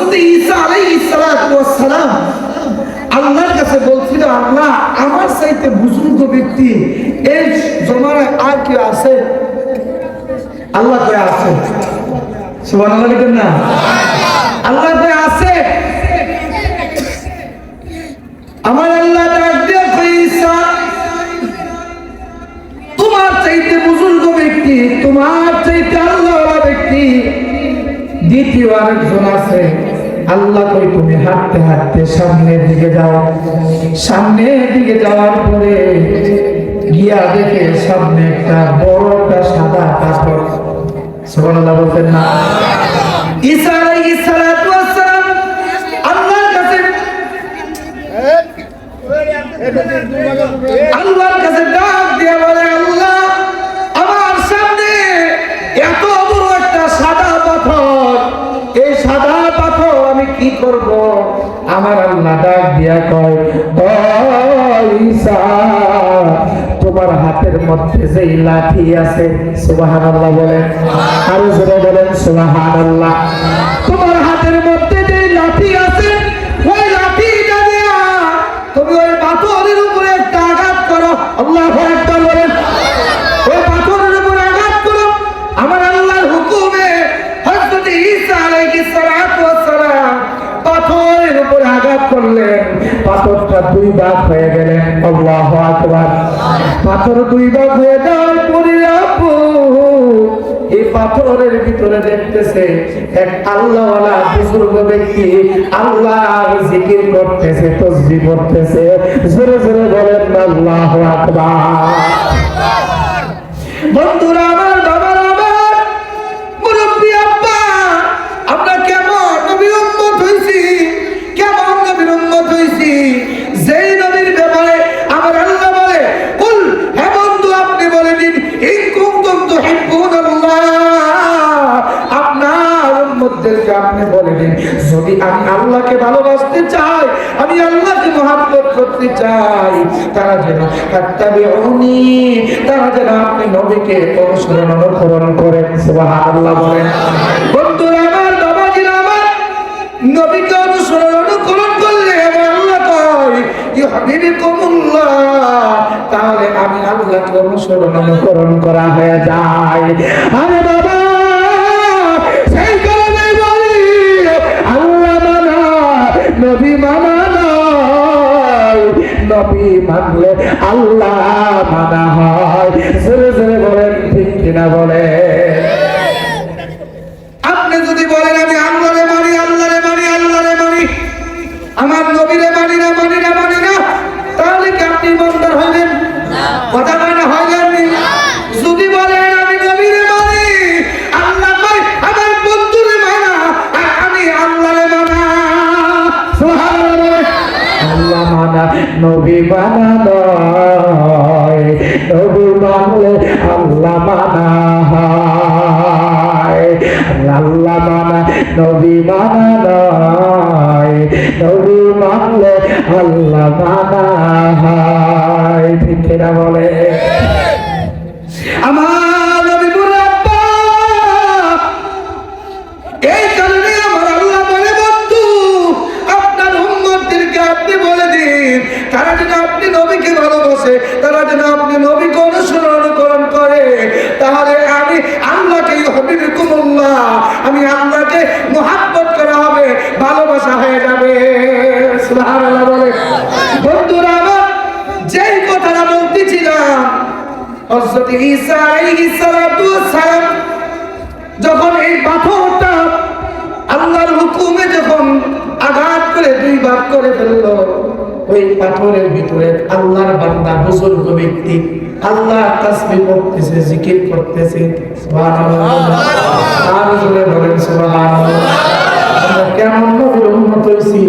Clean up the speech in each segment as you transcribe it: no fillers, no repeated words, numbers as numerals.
হযরত ঈসা আলাইহিস সালাতু ওয়াস সালাম আল্লাহর কাছে বলছিল, আল্লাহ আমার চাইতে বুজুর্গ ব্যক্তি এই জমানায় আর কি আছে? আল্লাহ কয় আছে। সুবহানাল্লাহ লিখেন না? আল্লাহ কয় আছে। আমার আল্লাহ ডাক দিয়ে কয়, ঈসা তোমার চাইতে বুজুর্গ ব্যক্তি, তোমার চাইতে আল্লাহওয়ালা ব্যক্তি দ্বিতীয় আরেকজন আছে। আল্লাহ কই তুমি হাঁটতে হাঁটতে সামনের দিকে যাও। সামনের দিকে যাওয়ার পরে গিয়া দেখে সামনে একটা বড় একটা সাদা পাথর। সুবহানাল্লাহ বলতেন না? ঈসা আলাইহিস সালাতু ওয়াস সালাম আল্লাহর কাছে ডাক দিয়ে বলে, আল্লাহ আমার সামনে এত বড় একটা সাদা পাথর, এই সাদা পাথর আমি কি করব? আমার আল্লাহ ডাক দিয়া কয়, ও ঈসা তোমার হাতের মধ্যে যে লাঠি আছে, সুবহানাল্লাহ বলেন, আরো জোরে বলেন সুবহানাল্লাহ। তোমার হাতের মধ্যে যে লাঠি আছে, ওই লাঠিটা দিয়া তুমি ওই পাথরের উপরে একটা আঘাত করো। আল্লাহু আকবার বলেন। ওই পাথরের উপরে আঘাত করো। আমার আল্লাহর হুকুমে হযরত ঈসা আলাইহিস সালাতু ওয়াস সালাম পাথরের উপরে আঘাত করলেন, পাথরটা দুই ভাগ হয়ে গেলেন। আল্লাহু আকবার। পাথর দুই ভাগ হয়ে যাওয়ার পরে আপু এই পাথরের ভিতরে দেখতেছে এক আল্লাহওয়ালা বুজুর্গ ব্যক্তি আল্লাহর জিকির করতেছে, তাসবিহ করতেছে। জোরে জোরে বলেন আল্লাহু আকবার। বন্ধুরা আমার, বাবার আমার, মুরব্বি আব্বা, আমরা কেমন নবীর উম্মত হইছি, কেমন নবীর উম্মত হইছি, যেই নবীর ব্যাপারে আমার আল্লাহ বলে, কুল, হে বন্ধু আপনি বলে দিন, ইন কুনতুম তুহিব্বুনাল্লাহ, আপনার উম্মতদেরকে আপনি বলে দিন, যদি আমি আল্লাহকে ভালোবাসতে চাই, আমি আল্লাহকে মহব্বত করতে চাই, তারা যেন তাত্তাবিউনি, তারা যেন আপনি নবীকে অনুসরণ অনুকরণ করেন। সুবহানাল্লাহ বলেন। বন্ধুরা আমার, বাবাজিরা আমার, নবীকে অনুসরণ অনুকরণ করলে আমার আল্লাহ কয় ইউহিব্বুকুমুল্লাহ, তাহলে আমি আল্লাহকে অনুসরণ অনুকরণ করা হয়ে যায়। আরে বাবা, সেই কারণে বলি আল্লাহ মানা নবী মানা নয়, নবী মানলে আল্লাহ মানা হয়। জোরে জোরে বলেন ঠিক কিনা বলে? আপনি যদি বলেন আমি আল্লাহরে মানি, আল্লাহরে মানি, আল্লাহরে মানি, আমার নবীরে মানি না, মানি না, মানি না, তাহলে কি আপনি ইমানদার হইলেন? কথা কয় না, হইলেন না? যদি বলেন আমি নবীরে মানি, আল্লাহ কয় আমার বন্ধুরে মানা, আর আমি আল্লাহরে মানা। সুবহানাল্লাহ। আল্লাহ মানা নবী মানা নয়, নবী মানলে আল্লাহ মানা হয়। আল্লাহ মানা নবী মানা নয়, নবী মানলে আল্লাহ মানা হয়। ঠিক কিনা বলে? আমার নবী মুরাব্বা, এই কারণে আমার আল্লাহ বলে, বন্ধু আপনার উম্মতদেরকে আপনি বলে দিন, তারা যেন আপনি নবীকে ভালোবাসে, তারা যেন আপনি নবীকে অনুসরণ অনুকরণ করে, তাহলে আমি আল্লাহকে ইউহিব্বুকুমুল্লাহ, আমি আল্লাহকে মুহাব্বত করা হবে, ভালোবাসা হয়ে যাবে। সুবহানাল্লাহ বলে। বন্ধুরা আমার, যেই কথাটা বলতেছিলাম, হযরত ঈসা আলাইহিস সালাতু ওয়াস সালাম যখন এই পাথরটা আল্লাহর হুকুমে যখন আঘাত করে দুই ভাগ করে ফেললো, ওই পাথরের ভিতরে আল্লাহর বান্দা বুজুর্গ ব্যক্তি আল্লাহ তাসবিহ করতেছে, জিকির করতেছে। সুবহানাল্লাহ। আর জোরে বলেন সুবহানাল্লাহ। আমরা কেমন নবীর উম্মত হইছি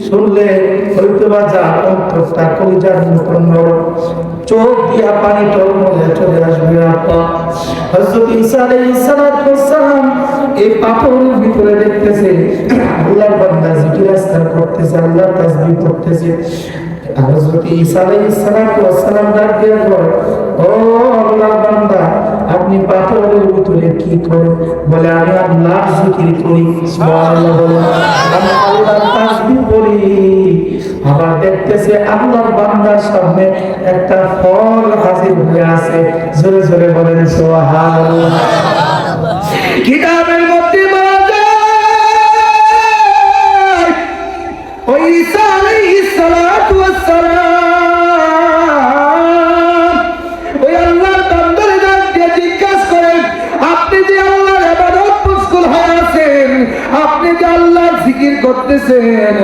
শুনলে হয়তো বা যা অন্তরটা কলিজার মতন নরম, চোখ দিয়া পানি টলমলে চলে আসবে। আপা হযরত ঈসা আলাইহিস সালাম এই পাথরের ভিতরে দেখতেছে আল্লাহর বান্দা জিকির আজকার করতেছে, আল্লাহর তাসবিহ করতেছে। হযরত ঈসা আলাইহিস সালাম ডাক দিয়ে বলে, ও আল্লাহর বান্দা, আপনি পাথরের ভিতরে কি করেন? বলে আমি আল্লাহর জিকির করি। সুবহানাল্লাহ বলেন। আমি আল্লাহর তাসবিহ পড়ি। আবার দেখতেছে আল্লাহর বান্দার সামনে একটা ফল হাজির হয়ে আছে। জোরে জোরে বলেন সুবহানাল্লাহ। কিতাবের মধ্যে বলা যায় ওই ঈসা আলাইহিস সালাতু ওয়াস সালাম ওই আল্লাহর বান্দারে ডাক দিয়ে জিজ্ঞাসা করেন, আপনি যে আল্লাহর ইবাদত মশগুল হয়ে আছেন, আপনি যে আল্লাহর জিকির করতেছেন,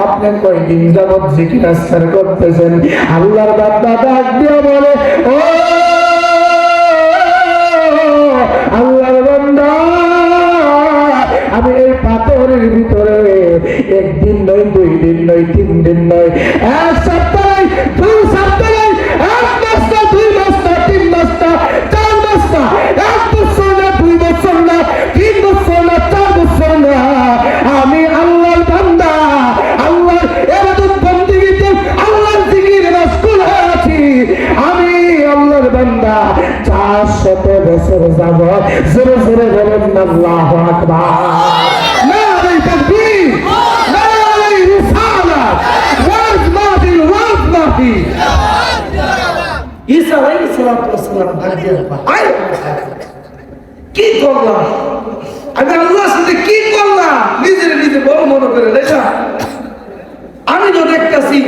আপনি কয়দিন যাবত জিকির আজকার করতেছেন? আল্লাহর বান্দা ডাক দিয়ে বলে, ও আল্লাহর বান্দা, আমি এই পাথরের ভিতরে একদিন নয়, 2 দিন নয়, 3 দিন নয়, 1 সপ্তাহ নয়, 2 সপ্তাহ নয়, 1 মাস না, 2 মাস না, 3 মাস না, 4 মাস না, 1 বছর না, 2 বছর না, 3 বছর না, 4 বছর না, আমি আল্লাহর বান্দা আল্লাহর ইবাদত বন্দেগীতে আল্লাহর জিকিরে মশগুল হয়ে আছি। আমি আল্লাহর বান্দা 400 বছর যাবত জোরে জোরে বলেন আল্লাহু আকবার। নারে তাকবীর, নারে রিসালাত, ওয়াজ মাহফিল, ওয়াজ মাহফিল। ঈসা আলাইহিস সালাতু ওয়াস সালাম কি করলাম আমি? আল্লাহর সাথে কি করলাম? নিজের নিজে বড় মনে করে দেখা। আমি তো দেখতেছি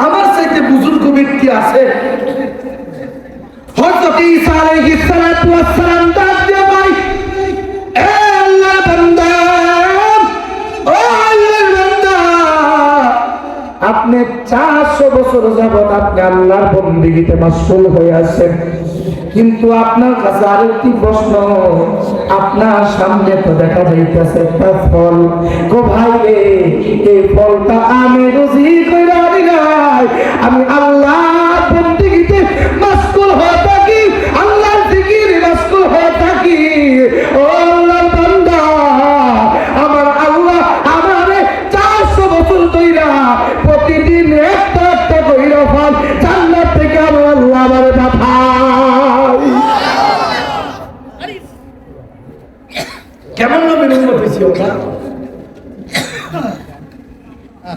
আমার চাইতে বুজুর্গ ব্যক্তি আছে। হযরত ঈসা আলাইহিস সালাতু ওয়াস সালাম ডাক দিয়ে ভাই, এ আল্লাহর বান্দা, ও আল্লাহর বান্দা, আপনি 400 বছর যাবত আপনি আল্লাহর বন্দেগীতে মশগুল হয়ে আছেন, কিন্তু আপনার কাছে আরেকটি প্রশ্ন। আপনার সামনে তো দেখা যাইতেছে একটা ফল। গো ভাই রে, এই ফলটা আমি রুজি কইরা আনি নাই, আমি আল্লাহর বন্দেগীতে মশগুল হয়ে থাকি, আল্লাহর জিকিরে মশগুল হয়ে থাকি। ও আল্লাহর বান্দা, আমার আল্লাহ আমারে 400 বছর ধইরা প্রতিদিন একটা একটা কইরা ফল জান্নাত থেকে আমার আল্লাহ আমারে পাঠায়। কেমন নবীর উম্মত হইছি ওটা?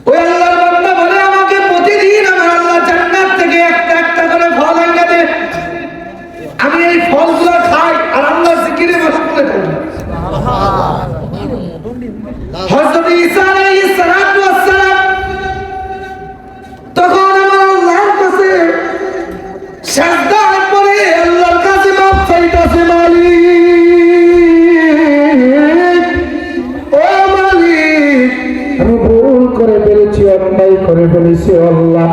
ওই আল্লাহর বান্দা বলে, আমাকে প্রতিদিন আমার আল্লাহ জান্নাত থেকে একটা একটা করে ফল এনে দেয়, আমি এই ফলগুলো খাই আর আল্লাহর জিকিরে মশগুল থাকি। হযরত ঈসা আলাইহিস সালাতু ওয়াস সালাম তখন আমার আল্লাহর কাছে সিজদা করে আল্লাহর কাছে মাফ চাইতেছে, মালিক, ও মালিক, আমি ভুল করে ফেলেছি, অন্যায় করে ফেলেছি আল্লাহ।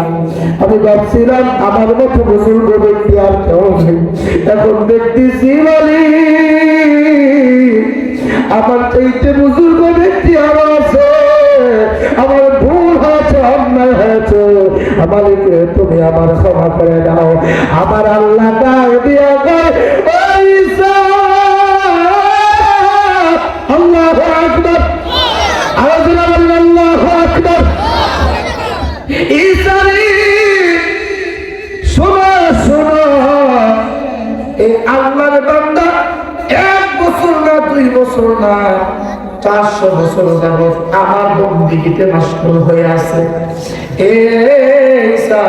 আমি ভাবছিলাম আমার মতো বুজুর্গ ব্যক্তি আর কেউ নেই, এখন দেখতেছি মালিক আমার চাইতে বুজুর্গ ব্যক্তি আরো আছে। আমার ভুল হয়েছে, অন্যায় হয়েছে, আমাকে তুমি আমার ক্ষমা করে দাও। আমার আল্লাহ ডাক দিয়া কয়, ও ঈসা, আল্লাহু আকবার, আল্লাহু আকবার। ঈসা রে, শোনো শোনো, এই আল্লাহর বান্দা 1 বছর না, 2 বছর না, 400 বছর যাবত আমার বন্দেগীতে মশগুল হয়ে আছে। ঈসা,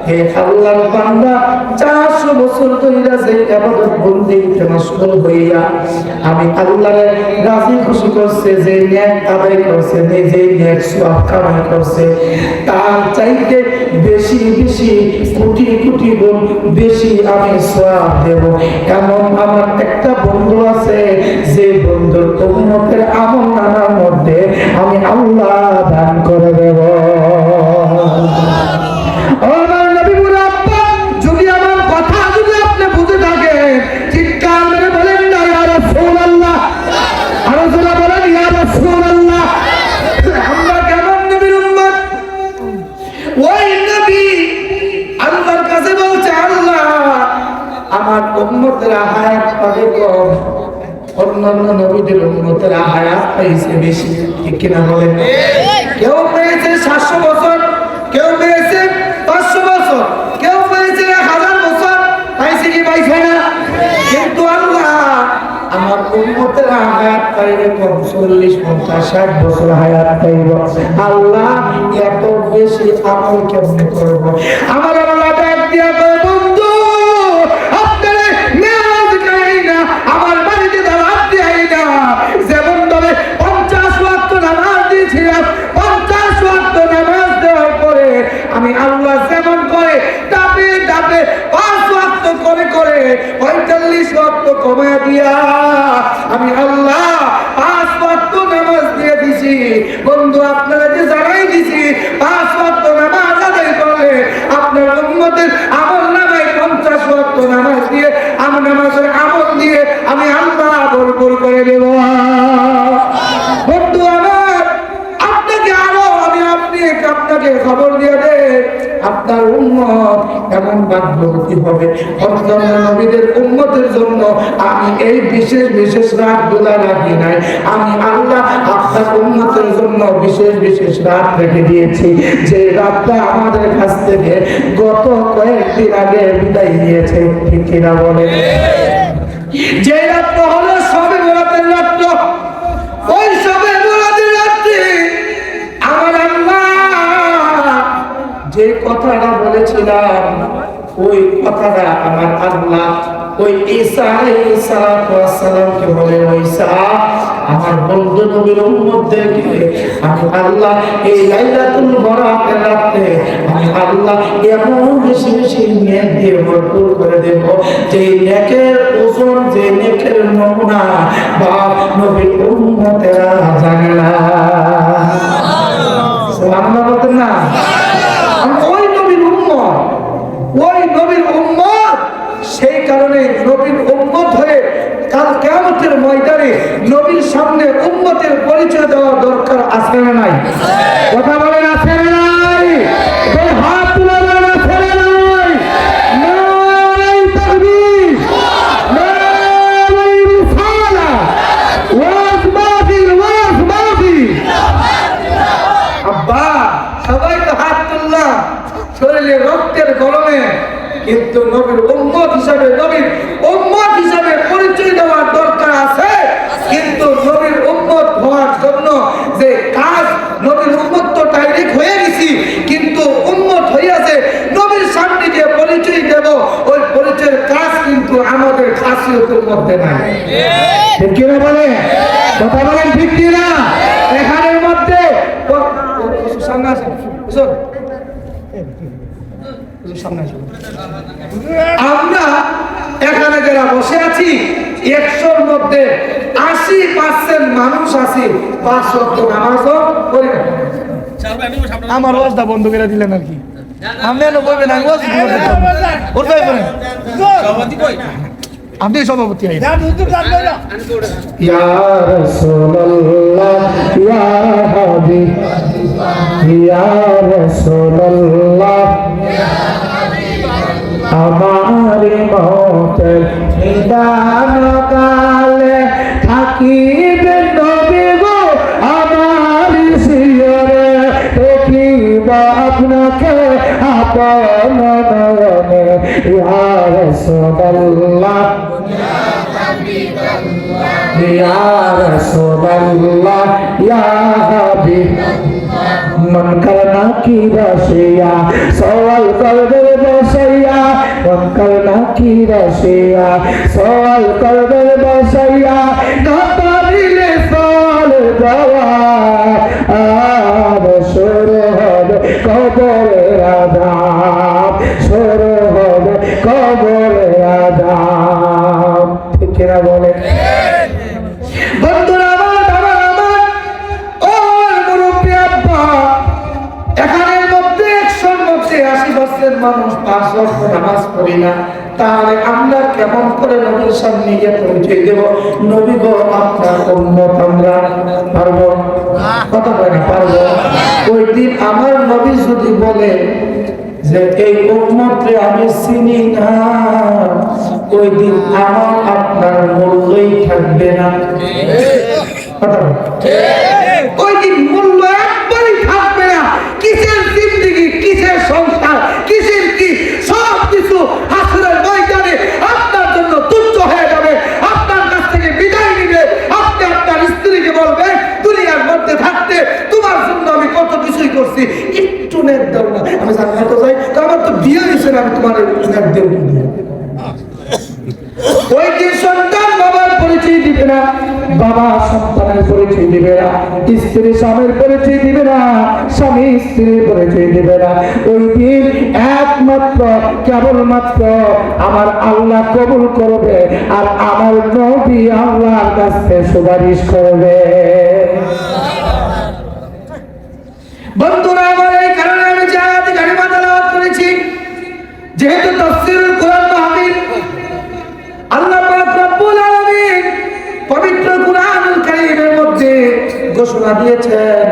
হে আল্লাহর বান্দা, 400 বছর ধরে যে ইবাদত বন্দেগীতে মশগুল হইয়া আমি আল্লাহর রাজি খুশি করছে, যে নেক আদায় করছে, যে নেক সওয়াব কামাই করছে, তার চাইতে বেশি বেশি কোটি কোটি গুণ বেশি আমি সওয়াব দেব। এমন আমার একটা বন্ধু আছে, যে বন্ধুর উম্মতের আমলনামার মধ্যে আমি আল্লাহ দান করে দেব। আমার নবী মুরাব্বা, যদি আমার কথা যদি আপনি বুঝে থাকেন, চিৎকার মেরে বলেন না ইয়া রাসূলুল্লাহ, আর যারা বলেন ইয়া রাসূলুল্লাহ। আমরা কেমন নবীর উম্মত? ওই নবী আল্লাহর কাছে বলছে, আল্লাহ আমার উম্মতের হায়াত পাবে কম, অন্যান্য নবীদের উম্মতের হায়াত পাইছে বেশি, ঠিক কিনা বলেন? কেউ পেয়েছে 700 বছর, কেউ পেয়েছে 500 বছর, কেউ পেয়েছে 1000 বছর, পাইছে কি পাইছে না? কিন্তু না হায়াত পাইবে কম 40, 50, 60 বছর হায়াত পাইব। আল্লাহ এত বেশি আমল কেমনে করব? আমার আল্লাহ ডাক দিয়া কয়, বন্ধু আপনার মেরাজ গাই না, আমার বাড়িতে দাওয়াত দেই না। যেমন ভাবে 50 ওয়াক্ত নামাজ দিয়েছিলাম, 50 ওয়াক্ত নামাজ দেওয়ার পরে আমি আল্লাহ যেমন করে ডাবে ডাবে 5 ওয়াক্ত করে করে 45 ওয়াক্ত কমায়া দিয়া আমি আল্লাহ 5 ওয়াক্ত নামাজ দিয়ে দিছি। বন্ধু আপনারা যে জানাই দিছি 5 ওয়াক্ত নামাজ আদায় করলে আপনার উম্মতের আমল নামায় 50 ওয়াক্ত নামাজ দিয়ে আমি নামাজের আমল দিয়ে আমি আল্লাহ ভরপুর করে দেব। বন্ধু আমার আপনাকে আরো আমি আপনাকে খবর দিয়ে দে, আপনার উম্মত এমন ভাগ্যবতী হবে। অন্যান্য নবীদের উম্মতের জন্য আমি এই বিশেষ বিশেষ রাতগুলা রাখি নাই, আমি আল্লাহ আপনার উম্মতের জন্য বিশেষ বিশেষ রাত রেখে দিয়েছি, যে রাতটা আমাদের কাছ থেকে গত কয়েকদিন আগে বিদায় নিয়েছে। ঠিক কিনা বলেন? যে রাত্র হলো সবে বরাতের রাত্র, ওই সবে বরাতের রাত্রে আমার আল্লাহ যে কথাটা বলেছিলাম ওই কথাটা আমার আল্লাহ ওই ঈসা আলাইহিস সালামকে বলে, ঈসা আমার বন্ধু নবীর উম্মতদেরকে আমি আল্লাহ এই লাইলাতুল বরাতের রাতে আমি আল্লাহ এমন বেশি বেশি নেক দিয়ে ভরপুর করে দেব, যে নেকের ওজন, যে নেকের নমুনা বা নবীর উম্মতেরা জানে না। সুবহানাল্লাহ বলতেন না? ওই নবীর উম্মত, ওই নবীর উম্মত, সেই কারণে নবীর উম্মত হয়ে কাল কিয়ামতের ময়দানে নবীর সামনে উম্মতের পরিচয় দেওয়া দরকার আছে না নাই? কথা বলেন, আছে না নাই? এই হাত তুলে বলেন, আছে না নাই? নারায়ে তাকবীর, নারায়ে রিসালা, ওয়াজ মাহফিল, ওয়াজ মাহফিল। আব্বা সবাই তো হাত তুললাম শরীরে রক্তের গরমে, কিন্তু নবীর উম্মত হিসাবে পরিচয় দেওয়ার দরকার আছে। কিন্তু নবীর উম্মত হওয়ার জন্য যে কাজ, নবীর উম্মত তো ডাইরেক্ট হয়ে গেছি, কিন্তু উম্মত হইয়াছে নবীর সামনে যে পরিচয় দেব, ওই পরিচয়ের কাজ কিন্তু আমাদের খাসিয়তের মধ্যে নাই। ঠিক কিনা বলে? কথা বলেন, ঠিক কিনা? এখানের মধ্যে সামনে আসেন, আমরা এখানে যারা বসে আছি 100-র মধ্যে 80% মানুষ আছি 5 ওয়াক্ত নামাজও করি না। আমার ওয়াজটা বন্ধ করে দিলেন আর কি, আপনি বলবেন আমি ওয়াজ আপনি সভাপতি। ইয়া রাসূলুল্লাহ ইয়া হাবিব ইয়া রাসূলুল্লাহ আমার মতের নিদান কালে থাকিবে নবী গো আমার শিয়রে, দেখিব আপনাকে আপন নয়নে। ইয়া রাসূলুল্লাহ ইয়া রাসূলুল্লাহ ইয়া হাবিব, মন করনা কি রসিয়া সওয়াল করবে বসইয়া, মন করনা কি রসিয়া সওয়াল করবে বসইয়া, কথা দিলে সওয়াল জবাব আর শুরু হবে কবরের আযাব, শুরু হবে কবরের আযাব। ঠিক কিনা বলে? বন্ধুরা মানুষ 5 ওয়াক্ত নামাজ পড়ি না, তাহলে আমরা কেমন করে নবীর সামনে গিয়ে পরিচয় দেব? নবী গো আপনার উম্মত আমরা পারবো? কথা বলে না, পারবো? ওই দিন আমার নবী যদি বলে যে এই উম্মতকে আমি চিনি না, ওই দিন আমার আপনার মূল্যই থাকবে না। কথা বলে, ওই দিন মূল্য একবারই থাকবে না। কিসের জিন্দেগি, কিসের সংসার, কিসের কি, সব কিছু হাসরের ময়দানে আপনার জন্য তুচ্ছ হয়ে যাবে, আপনার কাছ থেকে বিদায় নিবে। করছি, একটু নেট দাও না, আমি জান্নাতে যাই। তো আমার তো বিয়ে হয়েছে না, আমি তোমার নেট দেব না। ওই দিন সন্তান বাবার পরিচয় দিবে না, বাবা সন্তানের পরিচয় দিবে না, স্ত্রী স্বামীর পরিচয় দিবে না, স্বামী স্ত্রীর পরিচয় দিবে না। ওই দিন একমাত্র কেবলমাত্র আমার আল্লাহ কবুল করবে আর আমার নবী আল্লাহর কাছে সুপারিশ করবে। বন্ধুরা আমার, এই কারণে আমি যে আয়াত কারিমা তেলাওয়াত করেছি, যেহেতু তাফসীরুল কোরআন মাহফিল, আল্লাহ পাক রব্বুল আলামিন পবিত্র কোরআনুল কারীমের মধ্যে ঘোষণা দিয়েছেন,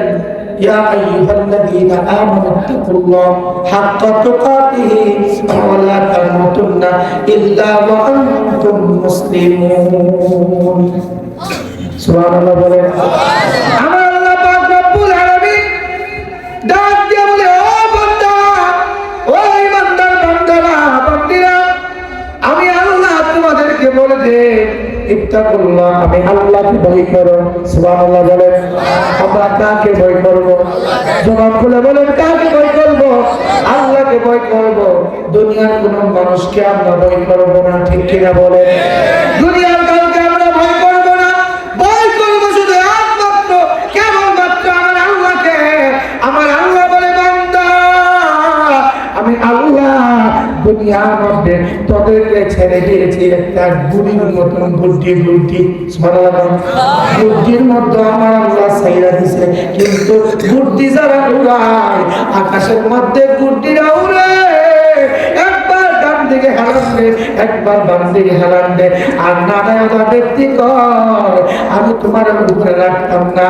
ইয়া আইয়ুহাল্লাযীনা আমানু তাকুল্লাহ হাক্কা তুকাতিহি ওয়া লা তামুতুন্না ইল্লা ওয়া আনতুম মুসলিমুন। সুবহানাল্লাহ বলে। আমার আল্লাহ পাক রব্বুল আলামিন ডাক দিয়ে বলে, ও বান্দা, ও ইমানদার বান্দারা, বান্দিরা, আমি আল্লাহ তোমাদেরকে বলে দে, ইত্তাকুল্লাহ, আমি আল্লাহকে ভয় করো। সুবহানাল্লাহ বলেন। আমরা কাকে ভয় করব? জবাব খুলে বলেন, কাকে ভয় করব? আল্লাহকে ভয় করব। দুনিয়ার কোন মানুষকে আমরা ভয় করব না, ঠিক কিনা বলেন? দুনিয়ার কাউকে আমরা ভয় করব না, ভয় করব শুধু একমাত্র কেবলমাত্র আমার আল্লাহকে। আমার আল্লাহ বলে, বান্দা, আমি আল্লাহ দুনিয়ার মধ্যে তোদেরকে ছেড়ে দিয়েছি একটা বুড়ির মতন বুদ্ধি। বুদ্ধির মধ্যে আমার আল্লাহ ছাইরা দিছে, কিন্তু বুদ্ধি যারা উড়ায়, আকাশের মধ্যে বুদ্ধিরা উড়ে, একবার ডান দিকে হেলান দে, একবার বাম দিকে হেলান দে, আর নানা ব্যক্তি কর আমি তোমার উপরে রাখতাম না,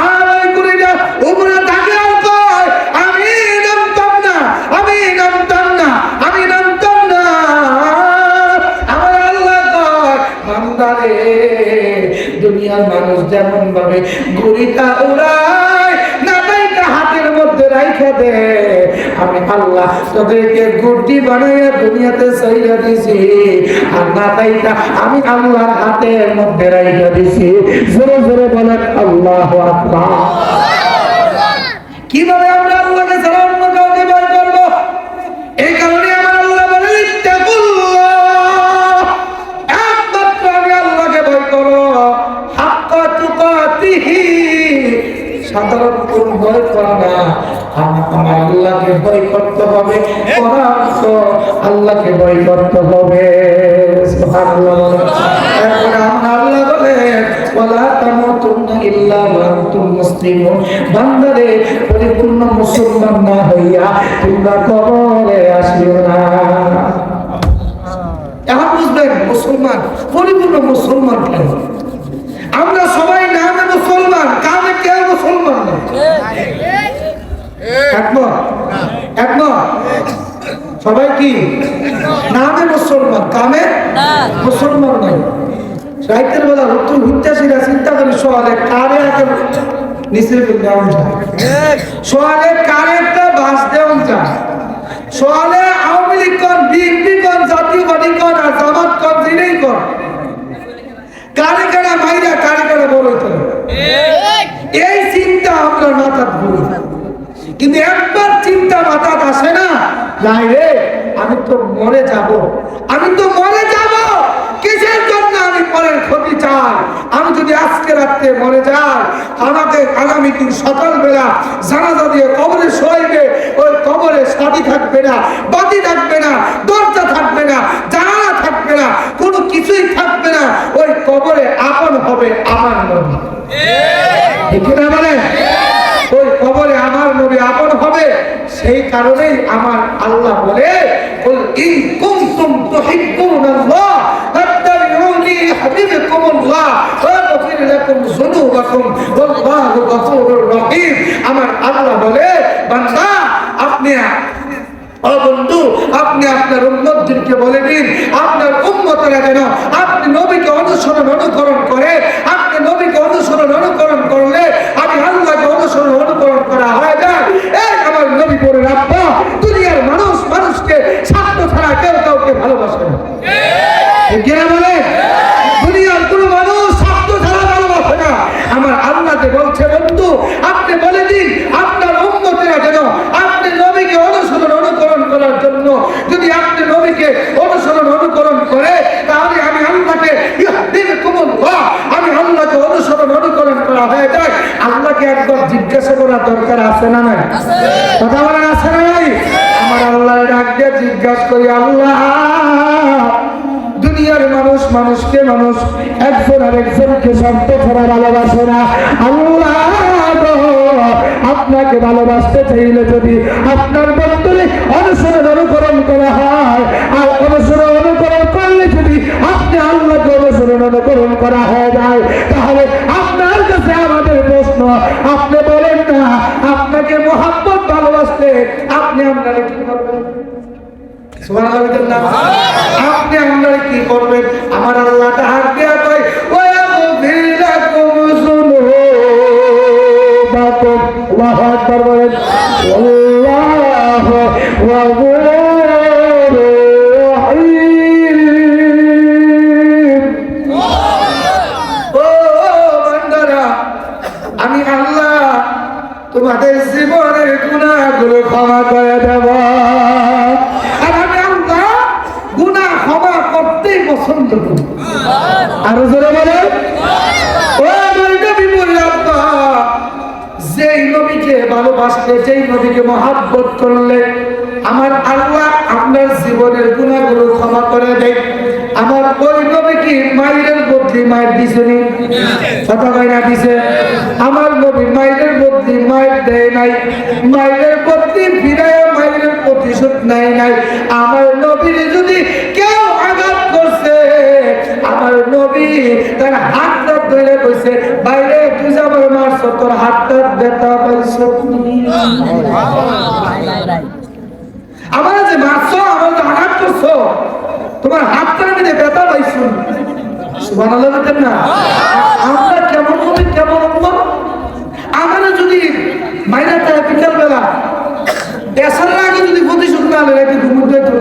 আর ওই গুড়িটা উপরে থাকে আর কয় আমি নামতাম না, আমি নামতাম না, আমি নামতাম না। আমার আল্লাহ কয়, বান্দারে, দুনিয়ার মানুষ যেমন ভাবে ঘুড়িটা উড়ায়, নাটাইটা হাতের মধ্যে রাইখা দে, আমি আল্লাহ তোদেরকে গুড্ডি বানাইয়া দুনিয়াতে ছাইরা দিছি, আর নাটাইটা আমি আল্লাহর হাতের মধ্যে রাইখা দিছি। জোরে জোরে বলেন আল্লাহু আকবার। কিভাবে আমরা আল্লাহকে ছাড়া অন্য কাউকে ভয় করব? এই কারণে আমার আল্লাহ বলেন, ইত্তাকুল্লাহ, একমাত্র আমি আল্লাহকে ভয় করো, হাক্কা তুকাতিহি, সাধারণ কোন ভয় করা না, আমার আল্লাহকে ভয় করতে হবে, পরামর্শ আল্লাহকে ভয় করতে হবে। সুবহানাল্লাহ। এখন আমার আল্লাহ বলেন, ওয়ালা তামুতুন্না ইল্লা ওয়া আনতুম মুসলিমুন, বান্দারে, পরিপূর্ণ মুসলমান না হইয়া তোমরা কবরে আসিও না। এখন বুঝবেন মুসলমান, পরিপূর্ণ মুসলমান কেন? আমরা সবাই নামে মুসলমান, কামে কেউ মুসলমান না। একমত? একমত? সবাই কি নামে মুসলমান, কামে মুসলমান নাই? রাইতের বেলা রুতু হুত্যাসীরা চিন্তা করি, সোয়ালে কারে আগে নিচে দেওয়া যায়, সোয়ালে কারে একটা বাস দেওয়া যায়, সোয়ালে আওয়ামী লীগ কর, বিএনপি কর, জাতীয় পার্টি কর, আর জামাত কর, দিনেই কর, কারে কারা মাইরা কারে কারা বড় হইতে হবে, এই চিন্তা আপনার মাথা ঘুরে। কিন্তু একবার চিন্তা মাথা আসে না, নাই রে আমি তো মরে যাব, আমি তো মরে যাব, কিসের জন্য আমি পরের ক্ষতি চাই? আমি যদি আজকে রাত্রে মরে যাই, আমাকে আগামী দিন সকালবেলা জানাজা দিয়ে কবরে শোয়াইবে, ওই কবরে সাথী থাকবে না, বাতি থাকবে না, দরজা থাকবে না, জানালা থাকবে না, কোনো কিছুই থাকবে না, ওই কবরে আপন হবে আমার নবী। ঠিক না বলে? ওই কবরে আমার নবী আপন হবে। সেই কারণেই আমার আল্লাহ বলে, কুল ইন কুনতুম তুহিব্বুনাল্লাহ ফাত্তাবিউনি ইউহিব্বুকুমুল্লাহ ওয়া ইয়াগফির লাকুম যুনুবাকুম ওয়াল্লাহু গফুরুর রহিম। আমার আল্লাহ বলে, বান্দা, আপনি ও বন্ধু, আপনি আপনার উম্মতদেরকে বলে দিন, আপনার উম্মতেরা যেন আপনি নবীকে অনুসরণ অনুকরণ করে। আপনি নবীকে অনুসরণ অনুকরণ করলে আমি আল্লাহকে অনুসরণ অনুকরণ করা হয় না। এই আমার নবী পরে রাখবো, দুনিয়ার মানুষ মানুষকে স্বার্থ ছাড়া কেউ কাউকে ভালোবাসে না। কে বলে? দুনিয়ার কোনো মানুষ স্বার্থ ছাড়া ভালোবাসে না। আমার আল্লাহকে বলছে, বন্ধু, আপনি বলে দিন আপনার উম্মতেরা যেন আল্লাহকে একবার জিজ্ঞাসা করা দরকার আছে না নাই? কথা বলেন আছে না নাই? আমার আল্লাহ ডাক দিয়ে জিজ্ঞাসা করি, আল্লাহ দুনিয়ার মানুষ মানুষকে মানুষ একজন আর একজনকে শব্দ ছাড়া ভালোবাসে না। আল্লাহ আপনাকে ভালোবাসতে চাইলে যদি আপনার বন্ধুরে অনুসরণ অনুকরণ করা হয়, আর অনুসরণ অনুকরণ করলে যদি আপনি আল্লাহকে অনুসরণ অনুকরণ করা হয়ে যায়, তাহলে আপনার কাছে আমাদের প্রশ্ন, আপনি বলেন না আপনাকে মোহাম্মদ ভালোবাসতে আপনি আপনারা কি করবেন? আপনি আপনারা কি করবেন? আমার আল্লাহ ডাক দিয়া কয়, ওয়াগফিরলাকুম যুনুবাকুম। আল্লাহু আকবার বলেন। আল্লাহু গফুরুর রহিম। ও বান্দারা, আমি আল্লাহ তোমাদের জীবনের গুনাহগুলো ক্ষমা করে দেব। পছন্দ করি। আরো জোরে বলেন, ও আমার নবী বললাম, যেই নবীকে ভালোবাসলে, যেই নবীকে মহাব্বত করলে আমার আল্লাহ আপনার জীবনের গুনাহগুলো ক্ষমা করে দেয়। আমার ওই নবী কি মায়ের বদলি মায়ের দিছেনি? কথা কয় না দিছে? আমার নবী মায়ের বদলি মায়ের দেয় নাই, মায়ের বদলি ফিরায় মায়ের প্রতিশোধ নেয় নাই। আমার নবীর যদি কেউ আঘাত করছে, আমার নবী তার হাতটা ধরে কইছে, বাইরে তুই আমার মারছ, তোর হাতটা ব্যথা পাইছ। আমার যে মারছ, আমার যে আঘাত করছো, তোমার হাতটা মধ্যে ব্যথা পাইছ। সুবহানাল্লাহ বলেন না? আমরা কেমন হবে, কেমন উম্মত? আমরা যদি মাইনা তায় বিকাল বেলা দেশের আগে যদি প্রতিশোধ না নেয়, একটু ঘুমুর দেয় তো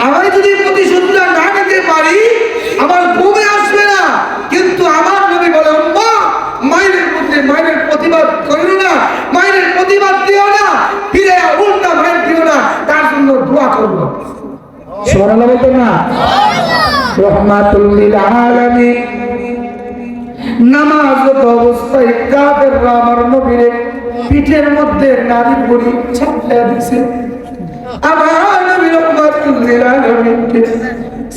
আমি যদি প্রতিশোধটা না নিতে পারি, আমার ঘুমে আসবে না। কিন্তু আমার নবী বলে, উম্মা মায়ের মধ্যে মায়ের প্রতিবাদ করিও না, মায়ের প্রতিবাদ দিও না, ফিরে উল্টা মায়ের দিও না, তার জন্য দোয়া করবো। সুবহানাল্লাহ বলতেন না? রাহমাতুল লিল আলামিন। নামাজরত অবস্থায় কাফেররা আমার নবীর পিঠের মধ্যে নারী বুড়ি ছাপটা দিছে। আমার নবী রাহমাতুল লিল আলামিনকে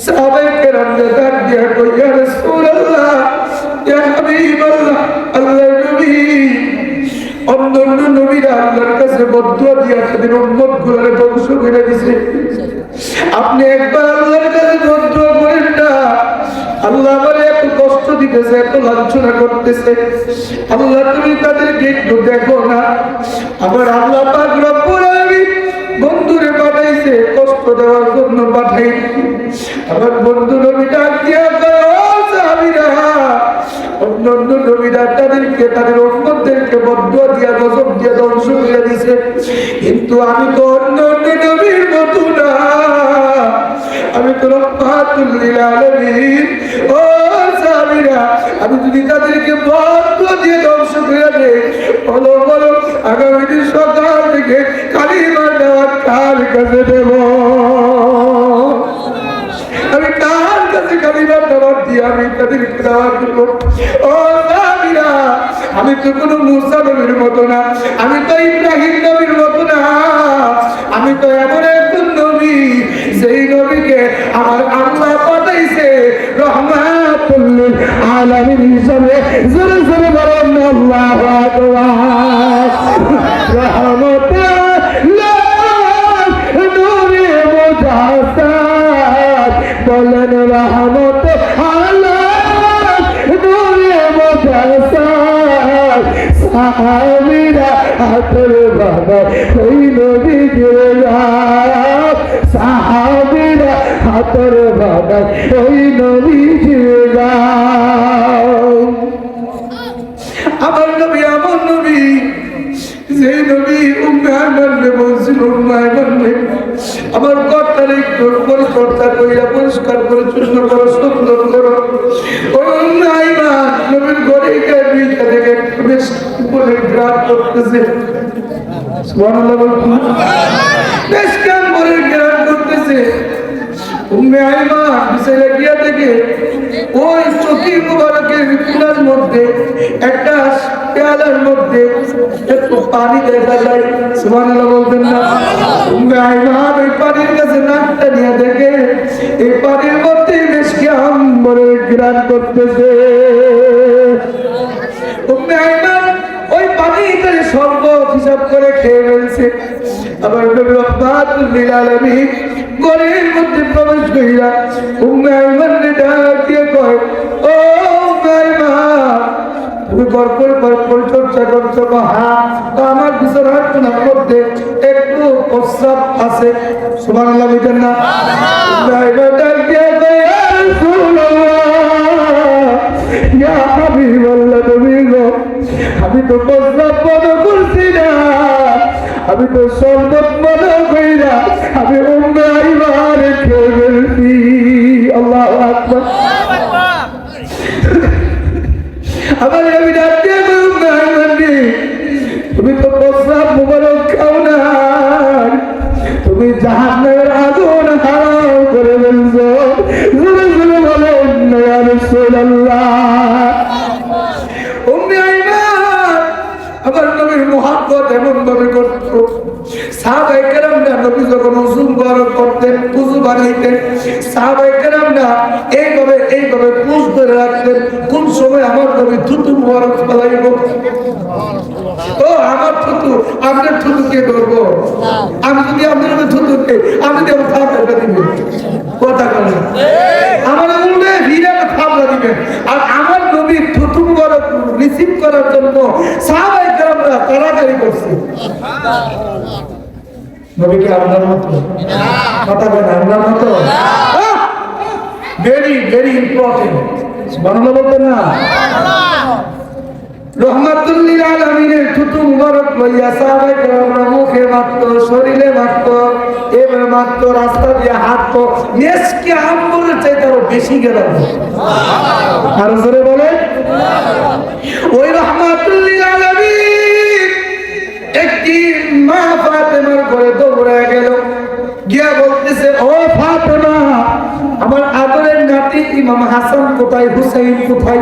সাহাবায়ে কেরাম ডাক দিয়া কই, ইয়া রাসূলুল্লাহ, ইয়া হাবিবাল্লাহ, আল্লাহর নবী অন্যান্য নবীরা আল্লাহর কাছে বদদুয়া দিয়া তাদের উম্মতগুলোরে ধ্বংস করে দিয়েছে। আপনি একবার আল্লাহর কাছে বদদুয়া করেন না। আল্লাহ বলে এত কষ্ট দিতেছে, এত লাঞ্ছনা করতেছে, আল্লাহ তুমি তাদেরকে একটু দেখো না। আমার আল্লাহ পাক রব্বুল আলামিন বন্ধুরে পাঠাইছে কষ্ট দেওয়ার জন্য পাঠাই। আমার বন্ধু নবী ডাক দিয়া কয়, ও সাহাবীরা, অন্যান্য নবীরা তাদেরকে তাদের উম্মতদেরকে বদদুয়া দিয়া গজব দিয়া ধ্বংস করে দিয়েছে, কিন্তু আমি তো অন্যান্য নবীর মতো না, আমি তো রাহমাতুল লিল আলামিন। ও সাহাবীরা, আমি যদি তাদেরকে বদদুয়া দিয়ে ধ্বংস করে দেই, বলো বলো আগামী দিন সকাল থেকে কালিমা দেওয়া কার কাছে দেব? আমি কার কাছে কালিমা দেওয়া দিয়ে আমি তাদেরকে দাওয়াত দেব? ও সাহাবীরা, আমি তো কোনো মুসা নবীর মতো না, আমি তো ইব্রাহিম নবীর মতো না, আমি তো এমন একজন নবী যেই নবীকে আমার আল্লাহ পাঠাইছে রাহমাতুল লিল আলামিন হিসেবে। জোরে জোরে বলেন আল্লাহু আকবার। রহমতুল লিল নূরে মুজাসসাদ, বলেন রহমতুল লিল নূরে মুজাসসাদ। সাহাবীরা হাতের বাবা ওই নবী জিরা, সাহাবীরা হাতের বাবা ওই নবী জিরা। আমার নবী আমার নবী, যে নবী উম্মে আয়মানকে বলছিল, উম্মে আয়মানকে আমার ঘরটার একটু পরিচর্যা করিয়া পরিষ্কার পরিচ্ছন্ন করো, সুন্দর করো। ওই উম্মে আয়মান নবীর ঘরে গিয়ে দুইটা থেকে একটু বেশ বলে গ্রাম করতেছে। সুবহানাল্লাহ বলুন। বেশ কাম করে গ্রাম করতেছে। উম্মে আইমান বিছাইলে গিয়া দেখে ওই চকি মুবারকের কুলার মধ্যে একটা পেয়ালার মধ্যে একটু পানি দেখা যায়। সুবহানাল্লাহ বলবেন না? উম্মে আইমান ওই পানির কাছে নাকটা নিয়ে দেখে এই পানির মধ্যে মিশকে আম্বরের ঘ্রাণ করতেছে। উম্মে আইমান ওই পানিটারে শরবত হিসাব করে খেয়ে ফেলছে। আবার নবী রাহমাতুল লিল আলামিন ঘরের মধ্যে প্রবেশ করিয়া উম্মে আইমানকে ডাক দিয়ে কয়, ও উম্মে আইমান, তুমি পরিচর্যা করছো? হ্যাঁ। তো আমার বিছানার কোনার মধ্যে একটু প্রস্রাব আছে। সুবহানাল্লাহ বলেন না? উম্মে আইমান ডাক দিয়ে কয়, ইয়া রাসূলুল্লাহ, ইয়া হাবিবাল্লাহ, নবী গো, আমি তো প্রস্রাব মনে করছি না, আমি তো শরবত মনে করি না, আমি উম্মে আইমান খেয়ে ফেলছি। আল্লাহু আকবার। আমার নবী ডাক দিয়ে কয়, উম্মে আইমান রে, তুমি তো প্রস্রাব মুবারক খাও না, তুমি জাহান্নামের আগুন হারাম করে ফেলছো। জোরে জোরে বলেন ইয়া রাসূলুল্লাহ। উম্মে আইমান আমার নবীর মুহাব্বত এমন ভাবে করতো, সাহাবায়ে কেরামরা নবী যখন ওযু মুবারক করতেন, ওযু বানাইতেন, সাহাবায়ে কেরামরা এইভাবে পুষ ধরে রাখতেন, কোন সময় আমার নবী থুতু মুবারক ফলাইব। ও আমার থুতু, আপনার থুতু কে ধরবো? আমি যদি আপনার থুতু কে, আমি যদি আমার থাপড়া দিবেন, কথা বলেন, আমার উল্টে ভিড়ে থাপড়া দিবেন। আর আমার নবীর থুতু মুবারক রিসিভ করার জন্য সাহাবায়ে কেরামরা তাড়াতাড়ি করছে। নবী কি আপনার মতো? কথা বলেন, আপনার মতো? Very very important. সুবহানাল্লাহ বলতেন না? রহমাতুল লিল আলামিনের থুতু মুবারক লইয়া সাহাবায়ে কেরামরা মুখে মারতো, শরীরে মারতো, এভাবে মারতো, রাস্তা দিয়ে হাঁটতো, মেসকে আম্বরের চাইতে আরো বেশি গেলাম। আর জোরে বলে, ওই রহমাতুল লিল আলামিন একদিন মা ফাতেমার ঘরে দৌড়ে গেল, গিয়া বলতেছে, ও ফাতেমা, আমার আদরের নাতি ইমাম হাসান কোথায়, হুসাইন কোথায়?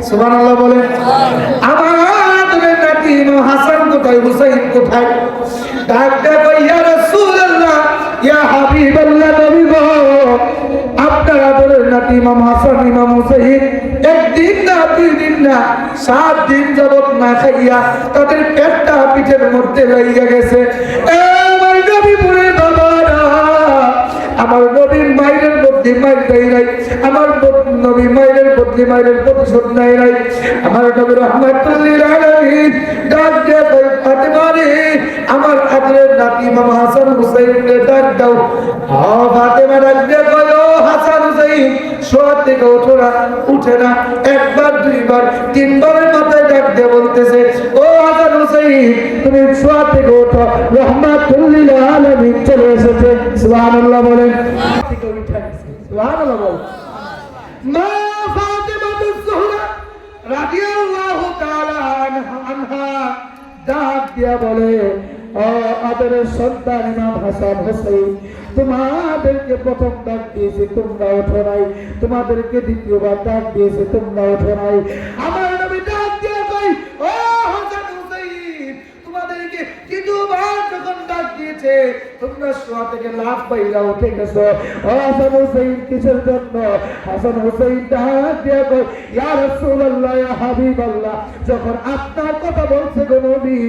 সুবহানাল্লাহ বলেন। আমার আদরের নাতি ইমাম হাসান কোথায়, হুসাইন কোথায়? ডাকতে কই, ইয়া রাসূলুল্লাহ, ইয়া হাবিবাল্লাহ, নবী গো, আপনার আদরের নাতি ইমাম হাসান, ইমাম হুসাইন একদিন না, 2 দিন না, 7 দিন যাবত না খাইয়া তাদের পেটটা পিঠের মধ্যে লাগিয়ে গেছে। আমার নবী পুরে বাবারা, আমার নবীর মায়ের মধ্যে মায়ের দেয় নাই, আমার নবী মায়ের মধ্যে মায়ের প্রতিশোধ নেয় নাই। আমার নবী রহমাতুল লিল আলামিন ডাক দিয়ে কয়, ফাতেমা রে, আমার আদরের নাতি ইমাম হাসান হুসাইনকে ডাক দাও। ফাতেমা ডাক দিয়ে কয়, ও হাসান হুসাইন, শোয়া থেকে ওঠো না। উঠে না। একবার, 2 বার, 3 বারের মাথায় ডাক দিয়ে বলতেছে, ও হাসান হুসাইন, তুমি শোয়া থেকে ওঠো, রহমাতুল লিল আলামিন চলে এসেছে। সুবহানাল্লাহ বলেন। সুবহানাল্লাহ বলেন। মা ফাতেমাতুজ জোহরা রাদিয়াল্লাহু তাআলা আনহা ডাক দিয়া বলে, ও আদরের সন্তান ইমাম হাসান হুসাইন, তোমাদেরকে প্রথম ডাক দিয়েছে, তোমরা ওঠো নাই, তোমাদেরকে দ্বিতীয়বার ডাক দিয়েছে, তোমরা ওঠো নাই। আমার নবী ডাক দিয়ে কই, ও হাসান হুসাইন, তোমাদেরকে দ্বিতীয়বার যখন ডাক দিয়েছে, তোমরা শোয়া থেকে লাফ পাইরা উঠে গেছো। ও হাসান হুসাইন কিসের জন্য? হাসান হুসাইন ডাক দিয়ে কই, ইয়া রাসূলুল্লাহ, ইয়া হাবিবাল্লাহ, যখন আপনার কথা বলছে গো নবী,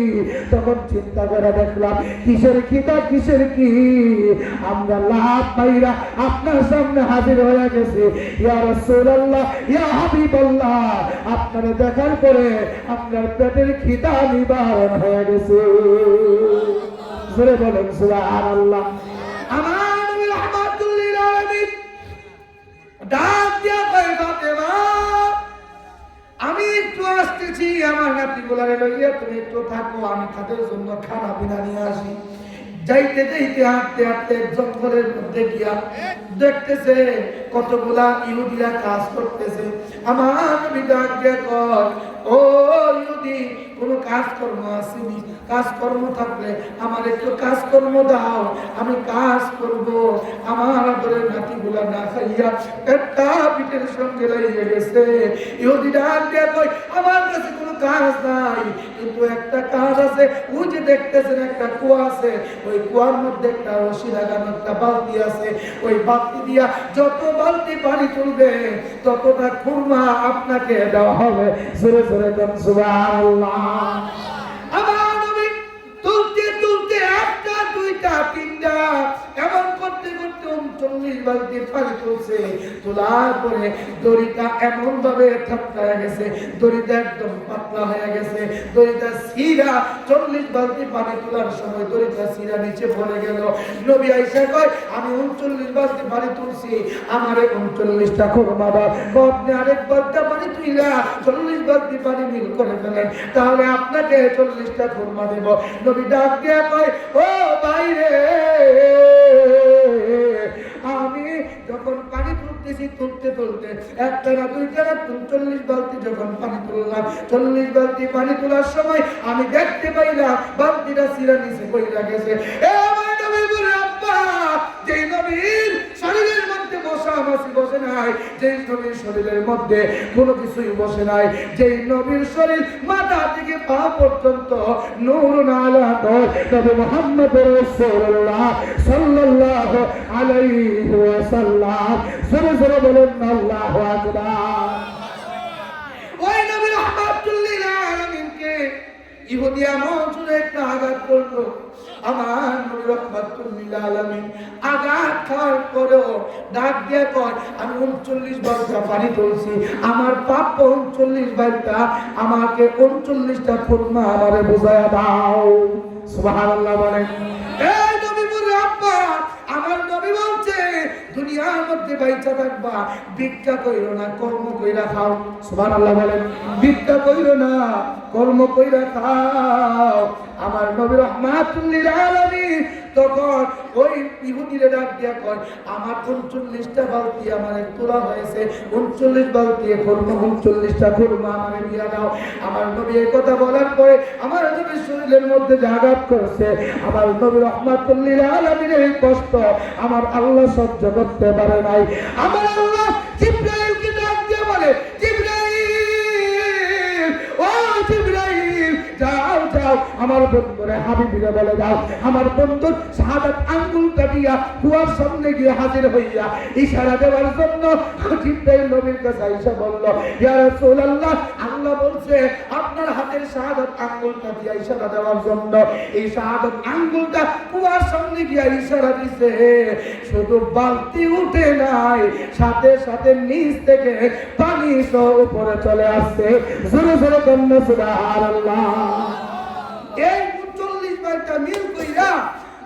তখন চিন্তা করে দেখলাম কিসের খিদা, কিসের কি, আমরা লাফ পাইরা আপনার সামনে হাজির হয়ে গেছি। ইয়া রাসূলুল্লাহ, ইয়া হাবিবাল্লাহ, আপনারে দেখার পরে আপনার পেটের খিদা নিবারণ হয়ে গেছে। জোরে বলেন সুবহানাল্লাহ। আমার নবী রহমাতুল লিল আলামিন ডাক দিয়া কয়, ফাতেমা, আমি একটু আসতেছি, আমার নাতিগুলারে লইয়া তুমি একটু থাকো, আমি তাদের জন্য খানা পিনা নিয়ে আসি। যাইতে যাইতে হাঁটতে হাঁটতে জঙ্গলের মধ্যে গিয়া দেখতেছে কতগুলা ইহুদিরা কাজ করতেছে। আমার নবী ডাক দিয়া কয়, ও ইহুদি, কোনো কাজকর্ম আসেনি, কাজকর্ম থাকলে আমার একটু কাজকর্ম দাও, আমি কাজ করব। আমার আদরের নাতিগুলা না খাইয়া একটা পিঠের সঙ্গে লেগে গেছে। ইহুদি ডাক দিয়ে কই, আমার কাছে কোনো কাজ নাই, কিন্তু একটা কাজ আছে। ওই যে দেখতেছেন একটা কুয়া আছে, ওই কুয়ার মধ্যে একটা রশি লাগানো একটা বালতি আছে, ওই বালতি দিয়া যত বালতি পানি তুলবে ততটা খুরমা আপনাকে দেওয়া হবে। জোরে জোরে দেন সুবহানাল্লাহ। আমার নবী তুলতে তুলতে একটা দুইটা তিনটা এমন করতে করতে 39 বালতি পানি তুলছে। তোলার পরে দড়িটা এমন ভাবে থাপড়ায় গেছে, দড়িটা একদম পাতলা হয়ে গেছে, দড়িটা ছিঁড়া 40 বালতি পানি তোলার সময় দড়িটা ছিঁড়া নিচে পড়ে গেল। নবী আয়েশা কয়, আমি 39 বালতি পানি তুলছি, আমারে 39টা খুরমা দাও। আপনি আরেক বালতি পানি তুইলা 40 বালতি পানি মিল করে ফেলেন, তাহলে আপনাকে 40টা খুরমা দেব। নবী ডাক দিয়ে কয়, ও বাইরে, আমি যখন পানি তুলতেছি তুলতে তুলতে একটা না দুইটা না 40 বালতি যখন পানি তুললাম, 40 বালতি পানি তোলার সময় আমি দেখতে পাইলাম বালতিটা ছিঁড়া নিচে পড়ে গেছে। এ আমার নবী বলে, আব্বা, যেই নবীর শরীরের মধ্যে মশা মাছি বসে নাই, যেই নবীর শরীরের মধ্যে কোনো কিছুই বসে নাই, যেই নবীর শরীর মাথা থেকে পা পর্যন্ত নূরুন আলা নূর, নবী মুহাম্মদ রাসূলুল্লাহ সাল্লাল্লাহু আলাইহি ওয়াসাল্লাম। জোরে জোরে বলেন আল্লাহু আকবার। ওই নবী রাহমাতুল লিল আলামিনকে ইহুদি এমন জোরে একটা আঘাত করলো, আমার নবী রাহমাতুল লিল আলামিন আঘাত খাওয়ার পরেও ডাক দিয়ে কয়, আমি 39 বালতি পানি তুলছি, আমার প্রাপ্য 39 বালতি, আমাকে 39টা খুরমা আমারে বুঝায়া দাও। সুবহানাল্লাহ বলেন। এই নবী বলে, আব্বা, আমার নবী বলছে দুনিয়ার মধ্যে বাইচা থাকবা, ভিক্ষা কইরো না, কর্ম কইরা খাও। সুবহানাল্লাহ বলেন। ভিক্ষা কইরো না, কর্ম কইরা খাও। আমার নবী রাহমাতুল লিল আলামিন তখন ওই ইহুদিরে ডাক দিয়া কয়, আমার 39টা বালতি আমারে তোলা হয়েছে, 39 বালতি খুরমা, 39টা খুরমা আমারে দিয়া দাও। আমার নবী এই কথা বলার পরে আমার নবীর শরীরের মধ্যে যে আঘাত করছে, আমার নবী রাহমাতুল লিল আলামিনের এই কষ্ট আমার আল্লাহ সহ্য করতে পারে নাই। আমার আল্লাহ জিবরাইলকে ডাক দিয়ে বলে, জিবরাইল, ও জিবরাইল, যাও যাও আমার বন্ধুরে হাবিবিরে বলে দাও, আমার বন্ধুর শাহাদাত আঙ্গুলটা দিয়া কুয়ার সামনে গিয়ে হাজির হইয়া ইশারা দেওয়ার জন্য জিবরাইল নবীর কাছে আয়েশা বলল, ইয়া রাসূলুল্লাহ, আল্লাহ বলছে আপনার হাতের শাহাদাত আঙ্গুলটা দিয়া ইশারা দেওয়ার জন্য। এই শাহাদাত আঙ্গুলটা কুয়ার সামনে গিয়ে ইশারা দিছে, শুধু বালতি উঠে নাই, সাথে সাথে নিচ থেকে পানি সহ উপরে চলে আসছে। জোরে জোরে বলেন সুবহানাল্লাহ। এই 39 বালতি মিল কইরা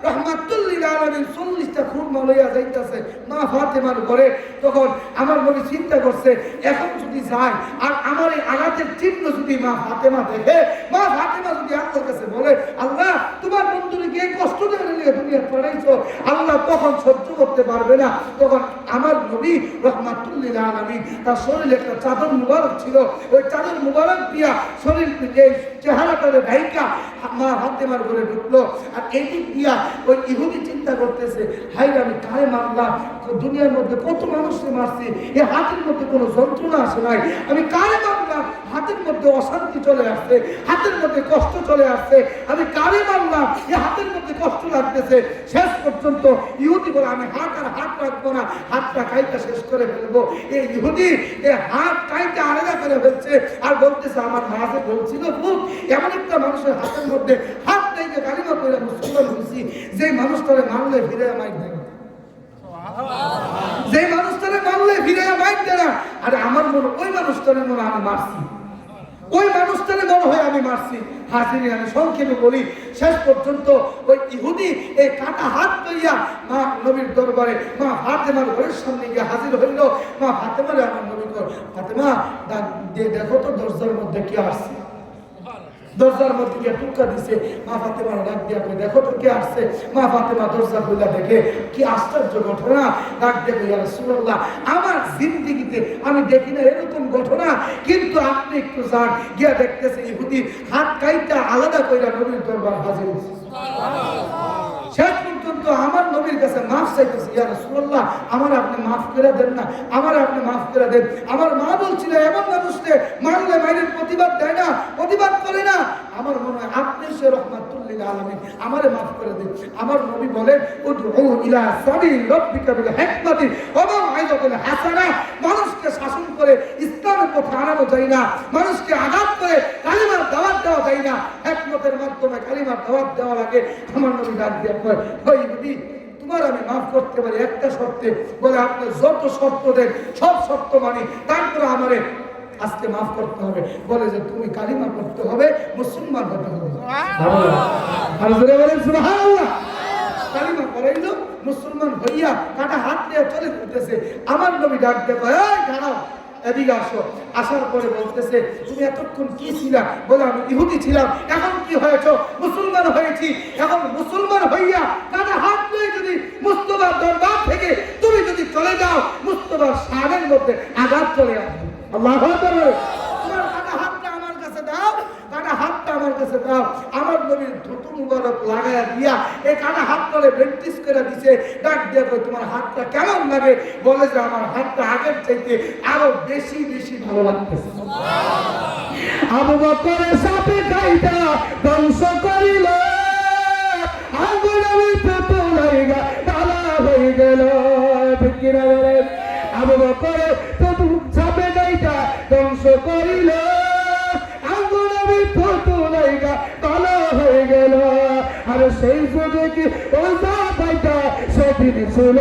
রাহমাতুল লিল আলামিন 40টা খুরমা লইয়া যাইতাছে মা ফাতেমার ঘরে। তখন আমার নবী চিন্তা করছে, এখন যদি যায় আর আমার এই আঘাতের চিহ্ন যদি মা ফাতেমা দেখে, মা ফাতেমা যদি আল্লাহর কাছে বলে, আল্লাহ তোমার বন্ধুকে এই কষ্ট দিয়ে দুনিয়া পড়াইছো, আল্লাহ তখন সহ্য করতে পারবে না। তখন আমার নবী রাহমাতুল লিল আলামিন তার শরীরে একটা চাদর মুবারক ছিল, ওই চাদর মুবারক দিয়া শরীর থেকে চেহারাটারে ঢাইকা মা ফাতেমার ঘরে ঢুকলো। আর এই দিক দিয়া ওই ইহুদি চিন্তা করতেছে, হাই আমি কারে মারলাম, দুনিয়ার মধ্যে কত মানুষকে মারছি, এই হাতের মধ্যে কোনো যন্ত্রণা আসে নাই, আমি কারে মারলাম, হাতের মধ্যে অশান্তি চলে আসছে, হাতের মধ্যে কষ্ট চলে আসছে, আমি কারে মারলাম, এই হাতের মধ্যে কষ্ট লাগতেছে। শেষ পর্যন্ত ইহুদি বলে, আমি হাত আর হাত রাখবো না, হাতটা কাইটা শেষ করে ফেলবো। এই ইহুদি এই হাত কাইটা আলাদা করে ফেলছে আর বলতেছে, আমার মাঝে বলছিল খুব এমন একটা মানুষের হাতের মধ্যে হাত কাইটা কালিমা করে মুসলমান হয়েছি, যে মানুষটারে মারলে ফিরে মাইক দেয় না, যে মানুষটারে মারলে ফিরে মাইক দেয় না। আরে আমার মনে ওই মানুষটারে মনে আমি মারছি, ওই মানুষটারে মনে হয় আমি মারছি। হাজির আমি সংক্ষেপে বলি, শেষ পর্যন্ত ওই ইহুদি এই কাটা হাত লইয়া মা নবীর দরবারে মা ফাতেমার ঘরের সামনে গিয়ে হাজির হইল। মা ফাতেমারে আমার নবী কর, ফাতেমা দেখো তো দরজার মধ্যে কি আসছে। দরজার মধ্যে গিয়ে টুকা দিছে। মা ফাতেমা ডাক দিয়া কই, দেখো তো কে আসছে। মা ফাতেমা দরজা খুলে দেখে, কি আশ্চর্য ঘটনা। ডাক দিয়ে কই, ইয়া রাসূলুল্লাহ, আমার জিন্দেগিতে আমি দেখি না এরকম ঘটনা, কিন্তু আপনি একটু যান, গিয়া দেখতেছে ইহুদি হাত কাইটা আলাদা কইরা নবীর দরবার হাজির হইছে। শেষ পর্যন্ত আমার নবীর কাছে মাফ চাইতেছে, ইয়া রাসূলুল্লাহ, আমার আপনি মাফ করে দেন না, আমার আপনি মাফ করে দেন। আমার মা বলছিল এমন মানুষকে মারলে মায়ের প্রতিবাদ দেয় না, প্রতিবাদ করে না। আমার মনে হয় আপনি সে রহমাতুল লিল আলামিন, আমারে মাফ করে দেন। আমার নবী বলেন, উদউ ইলা সাবিল রাব্বিকা বিল হিকমাতি ওয়া মাউইযাতিল হাসানা। মানুষকে শাসন করে ইসলামের পথে আনানো যায় না, মানুষকে আঘাত করে কালিমার দাওয়াত দেওয়া যায় না, হিকমতের মাধ্যমে কালিমার দাওয়াত দেওয়া লাগে। আমার নবী ডাক দিয়ে কয়, ওই ইহুদি, তোমার আমি মাফ করতে পারি একটা শর্তে। বলে, আপনি যত শর্ত দেন সব শর্ত মানি, তারপরে আমারে আজকে মাফ করতে হবে। বলে যে তুমি কালিমা পড়তে হবে, মুসলমান হতে হবে। আর জোরে বলেন সুবহানাল্লাহ। কালিমা পড়াইলো, মুসলমান হইয়া কাটা হাত নিয়ে চলে যেতেছে। আমার নবী ডাক দিয়ে কয়, এই দাঁড়াও, এদিকে আসো। আসার পরে বলতেছে, তুমি এতক্ষণ কি ছিলা? বলে, আমি ইহুদি ছিলাম। এখন কি হয়েছ? মুসলমান হয়েছি। এখন মুসলমান হইয়া কাটা হাত নিয়ে যদি মুস্তাফার দরবার থেকে তুমি যদি চলে যাও, মুস্তাফার শানের মধ্যে আঘাত চলে আসবে। আল্লাহু আকবার। তোমার কাটা হাতটা আমার কাছে দাও, কাটা হাতটা আমার কাছে দাও। আমার নবীর থুতু মুবারক লাগায়া দিয়া এই কাটা হাতটারে ব্যান্ডেজ করে দিছে। ডাক দিয়া কই, তোমার হাতটা কেমন লাগে? বলে যে আমার হাতটা আগের চাইতে আরো বেশি বেশি ভালো লাগতেছে। আবু বকরের সাপে কাইটা ধ্বংস করিল, আগুনে থুতু লাগা তালা হয়ে গেল। ঠিক কি না বলেন? আবু বকরের থুতু সাপে কাইটা ধ্বংস করিল, আগুনে থুতু লাগা তালা হয়ে গেল। আর সেই যুগে কি ওই পাইটা সেদিন ছিল।